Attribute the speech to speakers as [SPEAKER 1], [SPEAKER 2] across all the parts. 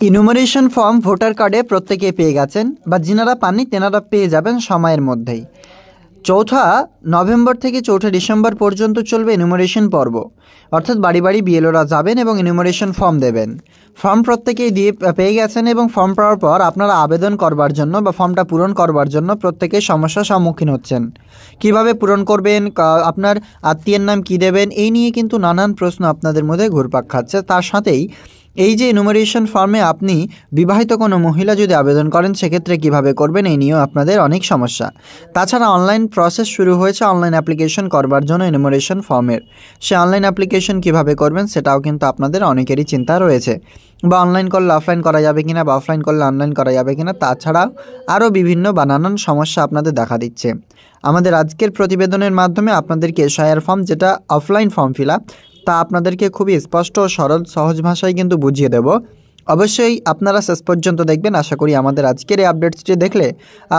[SPEAKER 1] Enumeration form voter কার্ডে প্রত্যেকে পেয়ে গেছেন বা যিনারা পাননি তেনারা পেয়ে যাবেন সময়ের মধ্যেই। 4 নভেম্বর থেকে 4 ডিসেম্বর পর্যন্ত চলবে ইনুমারেশন পর্ব, অর্থাৎ বাড়ি বাড়ি বিএলওরা যাবেন এবং ইনুমারেশন ফর্ম দেবেন। ফর্ম প্রত্যেকেই দিয়ে পেয়ে গেছেন এবং ফর্ম পাওয়ার পর আপনারা আবেদন করবার জন্য বা ফর্মটা পূরণ করবার জন্য প্রত্যেকেই সমস্যার সম্মুখীন হচ্ছেন। কিভাবে পূরণ করবেন, আপনার আত্মীয়ের নাম কী দেবেন, এই নিয়ে কিন্তু নানান প্রশ্ন আপনাদের মধ্যে ঘুরপাক খাচ্ছে। তার সাথেই এই যে ইনুমারেশন ফর্মে আপনি বিবাহিত কোনো মহিলা যদি আবেদন করেন সেক্ষেত্রে কিভাবে করবেন, এই নিয়েও আপনাদের অনেক সমস্যা। তাছাড়া অনলাইন প্রসেস শুরু হয়েছে অনলাইন অ্যাপ্লিকেশন করবার জন্য ইনুমারেশন ফর্মের। সে অনলাইন অ্যাপ্লিকেশন কিভাবে করবেন সেটাও কিন্তু আপনাদের অনেকেরই চিন্তা রয়েছে, বা অনলাইন করলে অফলাইন করা যাবে কিনা বা অফলাইন করলে অনলাইন করা যাবে কিনা। তাছাড়াও আরও বিভিন্ন বা নানান সমস্যা আপনাদের দেখা দিচ্ছে। আমাদের আজকের প্রতিবেদনের মাধ্যমে আপনাদেরকে এসআইআর ফর্ম, যেটা অফলাইন ফর্ম ফিল আপ, তা আপনাদেরকে খুবই স্পষ্ট ও সরল সহজ ভাষায় কিন্তু বুঝিয়ে দেব। অবশ্যই আপনারা শেষ পর্যন্ত দেখবেন। আশা করি আমাদের আজকের এই আপডেটসটি দেখলে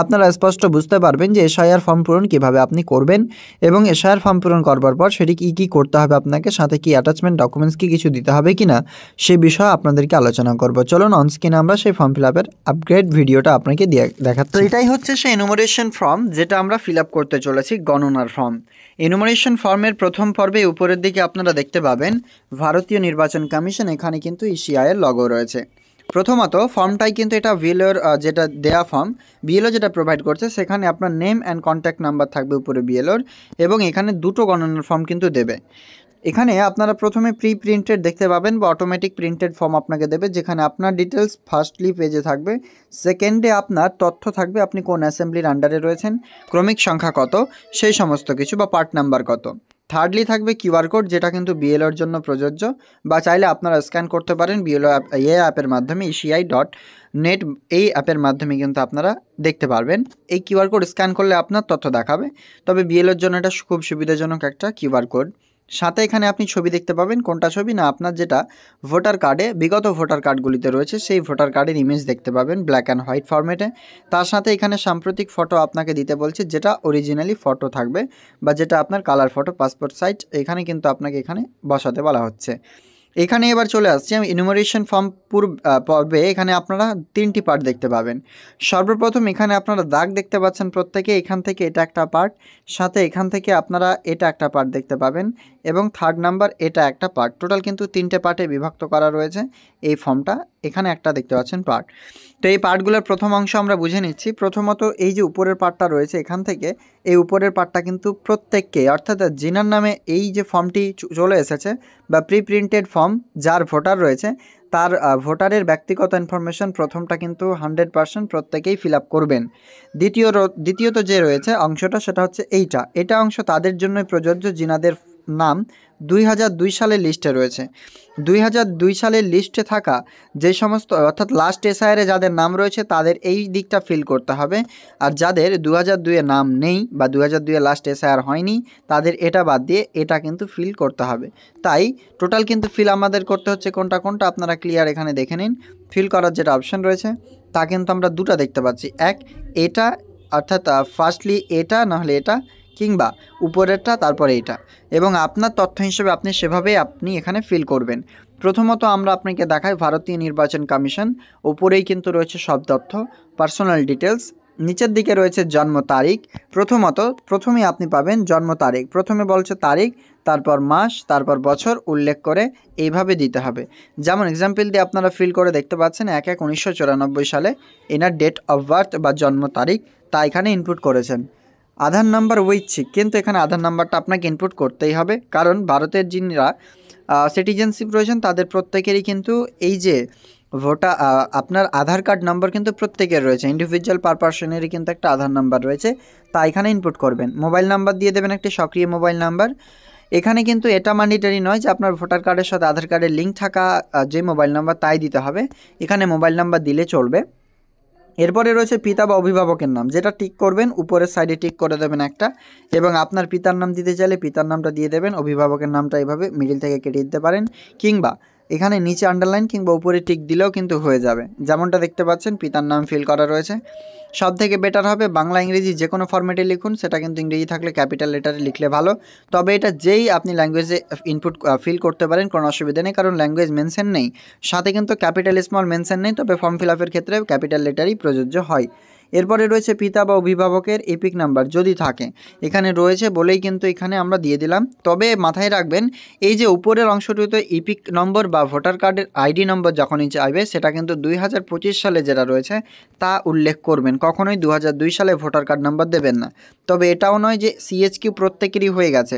[SPEAKER 1] আপনারা স্পষ্ট বুঝতে পারবেন যে এসআইআর ফর্ম পূরণ কীভাবে আপনি করবেন এবং এসআইআর ফর্ম পূরণ করবার পর সেটি কী করতে হবে আপনাকে, সাথে কি অ্যাটাচমেন্ট ডকুমেন্টস কি কিছু দিতে হবে কি না, সে বিষয়ে আপনাদেরকে আলোচনা করব। চলুন অনস্ক্রিনে আমরা সেই ফর্ম ফিল আপের আপগ্রেড ভিডিওটা আপনাকে দেখাচ্ছি। তো এটাই হচ্ছে সেই এনুমারেশন ফর্ম যেটা আমরা ফিল আপ করতে চলেছি, গণনার ফর্ম। এনুমারেশন ফর্মের প্রথম পর্বে উপরের দিকে আপনারা দেখতে পাবেন ভারতীয় নির্বাচন কমিশন, এখানে কিন্তু ইসিআইয়ের লগো রয়েছে। প্রথমত ফর্মটাই কিন্তু এটা বিএলওর যেটা দেয়া ফর্ম, বিএলও যেটা প্রোভাইড করছে সেখানে আপনার নেম অ্যান্ড কন্ট্যাক্ট নাম্বার থাকবে উপরে বিএলওর, এবং এখানে দুটো গণনার ফর্ম কিন্তু দেবে। এখানে আপনারা প্রথমে প্রি প্রিন্টেড দেখতে পাবেন বা অটোমেটিক প্রিন্টেড ফর্ম আপনাকে দেবে, যেখানে আপনার ডিটেলস ফার্স্টলি পেজে থাকবে, সেকেন্ডে আপনার তথ্য থাকবে আপনি কোন অ্যাসেম্বলির আন্ডারে রয়েছেন, ক্রমিক সংখ্যা কত, সেই সমস্ত কিছু, বা পার্ট নাম্বার কত। থার্ডলি থাকবে কিউআর কোড, যেটা কিন্তু বিএলওর জন্য প্রযোজ্য, বা চাইলে আপনারা স্ক্যান করতে পারেন বিএলও অ্যাপের মাধ্যমে, ECI.net এই অ্যাপের মাধ্যমে কিন্তু আপনারা দেখতে পারবেন। এই কিউআর কোড স্ক্যান করলে আপনার তথ্য দেখাবে, তবে বিএলওর জন্য এটা খুব সুবিধাজনক একটা কিউআর কোড। সাথে এখানে আপনি ছবি দেখতে পাবেন, কোনটা ছবি না, আপনার যেটা ভোটার কার্ডে বিগত ভোটার কার্ডগুলিতে রয়েছে সেই ভোটার কার্ডের ইমেজ দেখতে পাবেন ব্ল্যাক অ্যান্ড হোয়াইট ফরম্যাটে। তার সাথে এখানে সাম্প্রতিক ফটো আপনাকে দিতে বলছে, যেটা অরিজিনালি ফটো থাকবে বা যেটা আপনার কালার ফটো পাসপোর্ট সাইজ, এখানে কিন্তু আপনাকে এখানে বসাতে বলা হচ্ছে। এখানে এবার চলে আসছি আমি ইনুমারেশন ফর্ম পর্বে। এখানে আপনারা 3টি পার্ট দেখতে পাবেন। সর্বপ্রথম এখানে আপনারা দাগ দেখতে পাচ্ছেন প্রত্যেকে, এখান থেকে এটা একটা পার্ট, সাথে এখান থেকে আপনারা এটা একটা পার্ট দেখতে পাবেন, এবং থার্ড নাম্বার এটা একটা পার্ট। টোটাল কিন্তু 3টে পার্টে বিভক্ত করা রয়েছে এই ফর্মটা। এখানে একটা দেখতে পাচ্ছেন পার্ট। তো এই পার্টগুলোর প্রথম অংশ আমরা বুঝে নিচ্ছি। প্রথমত এই যে উপরের পার্টটা রয়েছে, এখান থেকে এই উপরের পার্টটা কিন্তু প্রত্যেককে, অর্থাৎ যিনার নামে এই যে ফর্মটি চলে এসেছে বা প্রি প্রিন্টেড ফর্ম, যার ভোটার রয়েছে তার ভোটারের ব্যক্তিগত ইনফরমেশন প্রথমটা কিন্তু 100% প্রত্যেকেই ফিল আপ করবেন। দ্বিতীয়ত যে রয়েছে অংশটা, সেটা হচ্ছে এটা অংশ তাদের জন্যই প্রযোজ্য যিনাদের নাম 2002 সালের লিস্টে রয়েছে। 2002 সালের লিস্টে থাকা যে সমস্ত, অর্থাৎ লাস্ট এসআইআরে যাদের নাম রয়েছে তাদের এই দিকটা ফিল করতে হবে, আর যাদের 2002-এ নাম নেই বা 2002-এ লাস্ট এসআইআর হয়নি তাদের এটা বাদ দিয়ে এটা কিন্তু ফিল করতে হবে। তাই টোটাল কিন্তু ফিল আমাদের করতে হচ্ছে কোনটা আপনারা ক্লিয়ার এখানে দেখে নিন। ফিল করার যেটা অপশান রয়েছে তা কিন্তু আমরা দুটো দেখতে পাচ্ছি, এটা, অর্থাৎ ফার্স্টলি এটা নাহলে এটা, কিংবা উপরেরটা তারপরে এটা, এবং আপনার তথ্য হিসেবে আপনি সেভাবে আপনি এখানে ফিল করবেন। প্রথমত আমরা আপনাকে দেখাই ভারতীয় নির্বাচন কমিশন, উপরেই কিন্তু রয়েছে সব তথ্য, পার্সোনাল ডিটেলস, নিচের দিকে রয়েছে জন্ম তারিখ। প্রথমেই আপনি পাবেন জন্ম তারিখ, প্রথমে বলছে তারিখ, তারপর মাস, তারপর বছর উল্লেখ করে এইভাবে দিতে হবে। যেমন এক্সাম্পল দিয়ে আপনারা ফিল করে দেখতে পাচ্ছেন 1/1/1994 সালে এনার ডেট অফ বার্থ বা জন্ম তারিখ তা এখানে ইনপুট করেছেন। আধার নাম্বার ঐচ্ছিক, কিন্তু এখানে আধার নাম্বারটা আপনাকে ইনপুট করতেই হবে, কারণ ভারতের যিনিরা সিটিজেনশিপ রয়েছেন তাদের প্রত্যেকেরই কিন্তু এই যে আপনার আধার কার্ড নাম্বার কিন্তু প্রত্যেকের রয়েছে, ইন্ডিভিজুয়াল পার পার্সনেরই কিন্তু একটা আধার নাম্বার রয়েছে, তা এখানে ইনপুট করবেন। মোবাইল নাম্বার দিয়ে দেবেন একটি সক্রিয় মোবাইল নাম্বার। এখানে কিন্তু এটা ম্যান্ডেটরি নয় যে আপনার ভোটার কার্ডের সাথে আধার কার্ডের লিঙ্ক থাকা যে মোবাইল নাম্বার তাই দিতে হবে, এখানে মোবাইল নাম্বার দিলে চলবে। এরপরে রয়েছে পিতা বা অভিভাবকের নাম, যেটা টিক করবেন, উপরের সাইডে টিক করে দেবেন একটা, এবং আপনার পিতার নাম দিতে চাইলে পিতার নামটা দিয়ে দেবেন, অভিভাবকের নামটা এইভাবে মিডিল থেকে কেটে দিতে পারেন, কিংবা এখানে নিচে আন্ডারলাইন কিংবা উপরে টিক দিলেও কিন্তু হয়ে যাবে। যেমনটা দেখতে পাচ্ছেন পিতার নাম ফিল করা রয়েছে। সব থেকে বেটার হবে বাংলা ইংরেজি যে কোনো ফরম্যাটে লিখুন, সেটা কিন্তু ইংরেজি থাকলে ক্যাপিটাল লেটারে লিখলে ভালো। তবে এটা যেই আপনি ল্যাঙ্গুয়েজে ইনপুট ফিল করতে পারেন, কোনো অসুবিধা নেই, কারণ ল্যাঙ্গুয়েজ মেনশন নেই, সাথে কিন্তু ক্যাপিটাল স্মল মেনশন নেই, তবে ফর্ম ফিল আপের ক্ষেত্রে ক্যাপিটাল লেটারই প্রযোজ্য হয়। এরপরে রয়েছে পিতা বা অভিভাবকের এপিক নাম্বার যদি থাকে, এখানে রয়েছে বলেই কিন্তু এখানে আমরা দিয়ে দিলাম। তবে মাথায় রাখবেন এই যে উপরের অংশটিতে ইপিক নম্বর বা ভোটার কার্ডের আইডি নম্বর যখনই চাইবে, সেটা কিন্তু 2025 সালে যেটা রয়েছে তা উল্লেখ করবেন, কখনোই 2002 সালে ভোটার কার্ড নাম্বার দেবেন না। তবে এটাও নয় যে সিএচকিউ প্রত্যেকেরই হয়ে গেছে,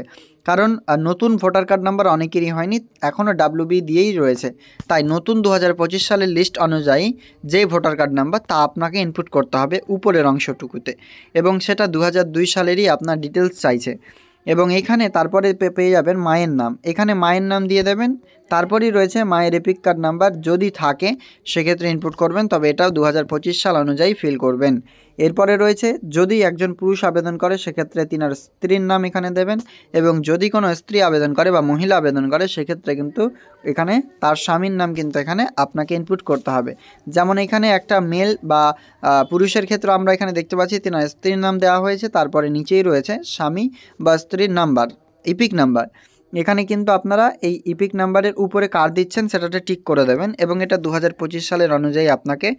[SPEAKER 1] কারণ নতুন ভোটার কার্ড নাম্বার অনেকেরই হয়নি, এখনও ডাব্লিউবি দিয়েই রয়েছে। তাই নতুন 2025 সালের লিস্ট অনুযায়ী যে ভোটার কার্ড নাম্বার তা আপনাকে ইনপুট করতে হবে উপরের অংশটুকুতে, এবং সেটা 2002 সালেরই আপনার ডিটেলস চাইছে। এবং এখানে তারপরে পেয়ে যাবেন মায়ের নাম, এখানে মায়ের নাম দিয়ে দেবেন। তারপরেই রয়েছে মায়ের এপিক কার্ড নাম্বার যদি থাকে সেক্ষেত্রে ইনপুট করবেন, তবে এটাও 2025 সাল অনুযায়ী ফিল করবেন। এরপরে রয়েছে যদি একজন পুরুষ আবেদন করে সেক্ষেত্রে তিনার স্ত্রীর নাম এখানে দেবেন, এবং যদি কোনো স্ত্রী আবেদন করে বা মহিলা আবেদন করে সেক্ষেত্রে কিন্তু এখানে তার স্বামীর নাম কিন্তু এখানে আপনাকে ইনপুট করতে হবে। যেমন এখানে একটা মেল বা পুরুষের ক্ষেত্রে আমরা এখানে দেখতে পাচ্ছি তিনার স্ত্রীর নাম দেওয়া হয়েছে, তারপরে নিচেই রয়েছে স্বামী বা স্ত্রীর নাম্বার, ইপিক নাম্বার। এখানে কিন্তু আপনারা এই ইপিক নাম্বারের উপরে কার দিচ্ছেন সেটাতে টিক করে দেবেন, এবং এটা 2025 সালের অনুযায়ী আপনাকে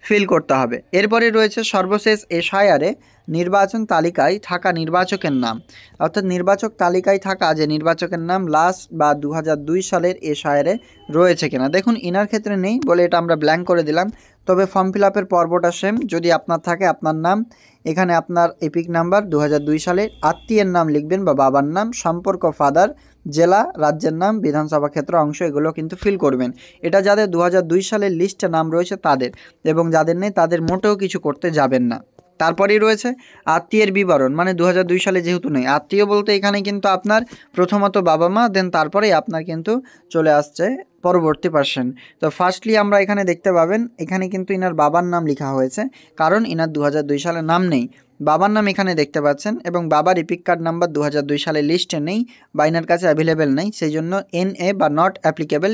[SPEAKER 1] ফিল করতে হবে। এরপরে রয়েছে সর্বশেষ এসআইআরে নির্বাচন তালিকায় থাকা নির্বাচকের নাম, অর্থাৎ নির্বাচক তালিকায় থাকা যে নির্বাচকের নাম লাস্ট বা 2002 সালের এসআইআরে রয়েছে কিনা। দেখুন ইনার ক্ষেত্রে নেই বলে এটা আমরা ব্ল্যাঙ্ক করে দিলাম। তবে ফর্ম ফিল আপের পর্বটা সেম, যদি আপনার থাকে আপনার নাম, এখানে আপনার এপিক নাম্বার, 2002 সালের আত্মীয়ের নাম লিখবেন বা বাবার নাম, সম্পর্ক ফাদার, জেলা, রাজ্যের নাম, বিধানসভা ক্ষেত্র অংশ, এগুলো কিন্তু ফিল করবেন। এটা যাদের 2002 সালের লিস্টে নাম রয়েছে তাদের, এবং যাদের নেই তাদের মোটেও কিছু করতে যাবেন না। তারপরেই রয়েছে আত্মীয়ের বিবরণ, মানে 2002 সালে যেহেতু নেই, আত্মীয় বলতে এখানে কিন্তু আপনার প্রথমত বাবা মা, দেন তারপরেই আপনার কিন্তু চলে আসছে পরবর্তী পার্সন। তো ফার্স্টলি আমরা এখানে দেখতে পাবেন এখানে কিন্তু ইনার বাবার নাম লেখা হয়েছে, কারণ ইনার 2002 সালে নাম নেই, বাবার নাম এখানে দেখতে পাচ্ছেন, এবং বাবার ইপিক কার্ড নাম্বার 2002 সালের লিস্টে নেই বা ইনার কাছে অ্যাভেলেবেল নেই, সেই জন্য NA বা নট অ্যাপ্লিকেবল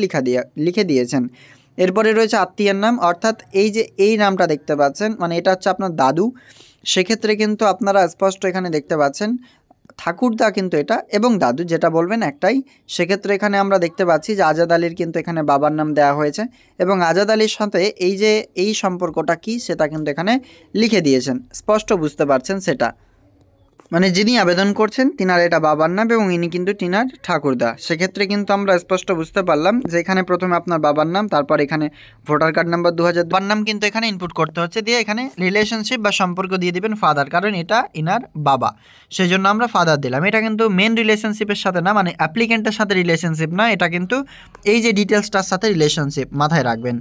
[SPEAKER 1] লিখে দিয়েছেন। এরপরে রয়েছে আত্মীয়ের নাম, অর্থাৎ এই যে এই নামটা দেখতে পাচ্ছেন, মানে এটা হচ্ছে আপনার দাদু, সেক্ষেত্রে কিন্তু আপনারা স্পষ্ট এখানে দেখতে পাচ্ছেন ঠাকুরদা কিন্তু এটা, এবং দাদু যেটা বলবেন একটাই। সেক্ষেত্রে এখানে আমরা দেখতে পাচ্ছি যে আজাদ আলীর কিন্তু এখানে বাবার নাম দেওয়া হয়েছে, এবং আজাদ আলীর সাথে এই যে এই সম্পর্কটা কি সেটা কিন্তু এখানে লিখে দিয়েছেন, স্পষ্ট বুঝতে পারছেন সেটা, মানে যিনি আবেদন করছেন তিনার এটা বাবার নাম এবং ইনি কিন্তু তিনার ঠাকুরদা। সেক্ষেত্রে কিন্তু আমরা স্পষ্ট বুঝতে পারলাম যে এখানে প্রথমে আপনার বাবার নাম, তারপর এখানে ভোটার কার্ড নাম্বার 2002 নাম কিন্তু এখানে ইনপুট করতে হচ্ছে, দিয়ে এখানে রিলেশনশিপ বা সম্পর্ক দিয়ে দিবেন ফাদার, কারণ এটা ইনার বাবা, সেই জন্য আমরা ফাদার দিলাম। এটা কিন্তু মেন রিলেশনশিপের সাথে না, মানে অ্যাপ্লিকেন্টের সাথে রিলেশনশিপ না, এটা কিন্তু এই যে ডিটেলসটার সাথে রিলেশনশিপ, মাথায় রাখবেন।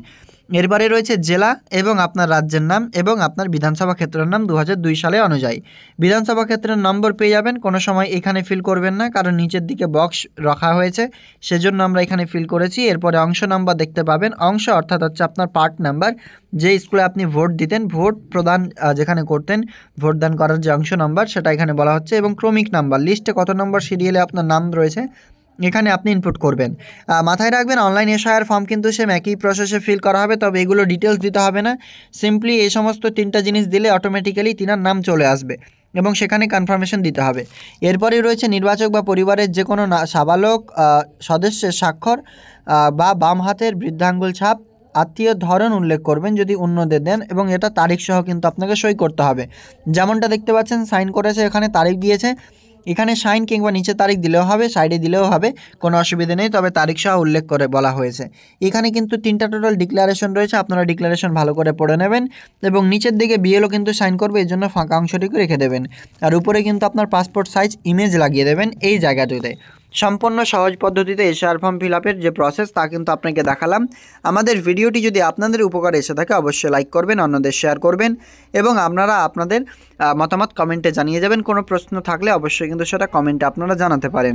[SPEAKER 1] এরপরে রয়েছে জেলা এবং আপনার রাজ্যের নাম এবং আপনার বিধানসভা ক্ষেত্রের নাম 2002 সালে অনুযায়ী। বিধানসভা ক্ষেত্রের নম্বর পেয়ে যাবেন, কোনো সময় এখানে ফিল করবেন না, কারণ নিচের দিকে বক্স রাখা হয়েছে, সেজন্য আমরা এখানে ফিল করেছি। এরপরে অংশ নাম্বার দেখতে পাবেন, অংশ অর্থাৎ হচ্ছে আপনার পার্ট নাম্বার, যে স্কুলে আপনি ভোট দিতেন, ভোট প্রদান যেখানে করতেন, ভোটদান করার যে অংশ নাম্বার সেটা এখানে বলা হচ্ছে, এবং ক্রমিক নাম্বার, লিস্টে কত নম্বর সিরিয়ালে আপনার নাম রয়েছে এখানে আপনি ইনপুট করবেন। মাথায় রাখবেন অনলাইন এসআইআর ফর্ম কিন্তু সেম একই প্রসেসে ফিল করা হবে, তবে এগুলো ডিটেলস দিতে হবে না, সিম্পলি এই সমস্ত 3টা জিনিস দিলে অটোমেটিক্যালি তিনার নাম চলে আসবে, এবং সেখানে কনফার্মেশন দিতে হবে। এরপরে রয়েছে নির্বাচক বা পরিবারের যে কোনো সাবালক সদস্যের স্বাক্ষর বা বাম হাতের বৃদ্ধাঙ্গুল ছাপ, আত্মীয় ধরন উল্লেখ করবেন যদি অন্যদের দেন, এবং এটা তারিখ সহ কিন্তু আপনাকে সই করতে হবে। যেমনটা দেখতে পাচ্ছেন সাইন করেছে, এখানে তারিখ দিয়েছে, এখানে সাইন কিংবা নিচে তারিখ দিলেও হবে, সাইডে দিলেও হবে, কোনো অসুবিধা নেই, তবে তারিখ সহ উল্লেখ করে বলা হয়েছে। এখানে কিন্তু 3টা টোটাল ডিক্লারেশন রয়েছে, আপনারা ডিক্লারেশন ভালো করে পড়ে নেবেন, এবং নিচের দিকে বিএলও কিন্তু সাইন করবে, এর জন্য ফাঁকা অংশটিকে রেখে দেবেন, আর উপরে কিন্তু আপনার পাসপোর্ট সাইজ ইমেজ লাগিয়ে দেবেন এই জায়গাটিতে। সম্পূর্ণ সহজ পদ্ধতিতে এসআইআর ফর্ম ফিল আপের যে প্রসেস তা কিন্তু আপনাকে দেখালাম। আমাদের ভিডিওটি যদি আপনাদের উপকারে এসে থাকে অবশ্যই লাইক করবেন, অন্যদের শেয়ার করবেন, এবং আপনারা আপনাদের মতামত কমেন্টে জানিয়ে যাবেন। কোনো প্রশ্ন থাকলে অবশ্যই কিন্তু সেটা কমেন্টে আপনারা জানাতে পারেন।